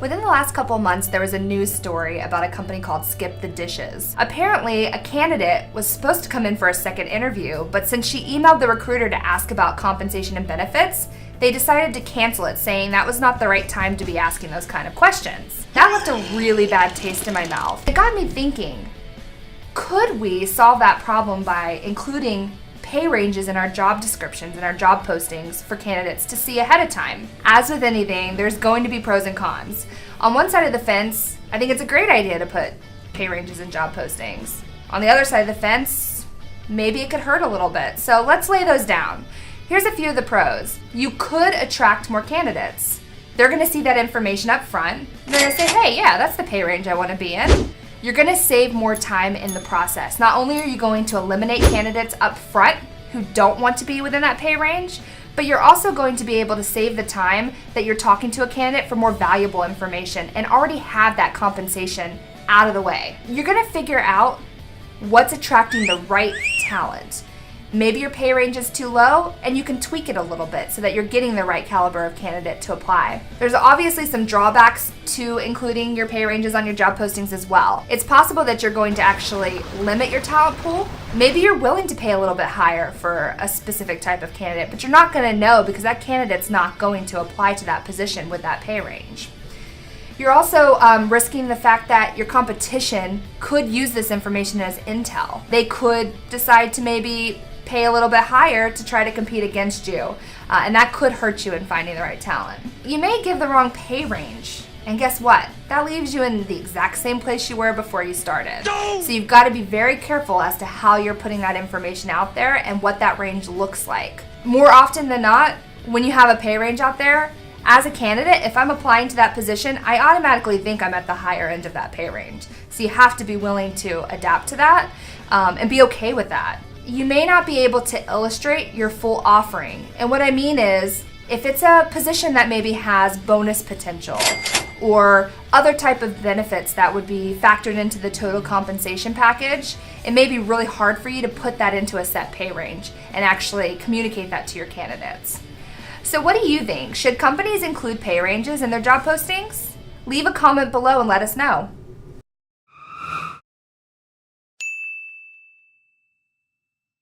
Within the last couple months, there was a news story about a company called Skip the Dishes. Apparently, a candidate was supposed to come in for a second interview, but since she emailed the recruiter to ask about compensation and benefits, they decided to cancel it, saying that was not the right time to be asking those kind of questions. That left a really bad taste in my mouth. It got me thinking, could we solve that problem by including pay ranges in our job descriptions and our job postings for candidates to see ahead of time? As with anything, there's going to be pros and cons. On one side of the fence, I think it's a great idea to put pay ranges in job postings. On the other side of the fence, maybe it could hurt a little bit. So let's lay those down. Here's a few of the pros. You could attract more candidates. They're going to see that information up front. They're going to say, hey, yeah, that's the pay range I want to be in. You're going to save more time in the process. Not only are you going to eliminate candidates up front who don't want to be within that pay range, but you're also going to be able to save the time that you're talking to a candidate for more valuable information and already have that compensation out of the way. You're going to figure out what's attracting the right talent. Maybe your pay range is too low and you can tweak it a little bit so that you're getting the right caliber of candidate to apply. There's obviously some drawbacks to including your pay ranges on your job postings as well. It's possible that you're going to actually limit your talent pool. Maybe you're willing to pay a little bit higher for a specific type of candidate, but you're not going to know because that candidate's not going to apply to that position with that pay range. You're also risking the fact that your competition could use this information as intel. They could decide to maybe pay a little bit higher to try to compete against you, and that could hurt you in finding the right talent. You may give the wrong pay range, and guess what? That leaves you in the exact same place you were before you started. So you've got to be very careful as to how you're putting that information out there and what that range looks like. More often than not, when you have a pay range out there, as a candidate, if I'm applying to that position, I automatically think I'm at the higher end of that pay range. So you have to be willing to adapt to that and be okay with that. You may not be able to illustrate your full offering. And what I mean is, if it's a position that maybe has bonus potential or other type of benefits that would be factored into the total compensation package, it may be really hard for you to put that into a set pay range and actually communicate that to your candidates. So what do you think? Should companies include pay ranges in their job postings? Leave a comment below and let us know.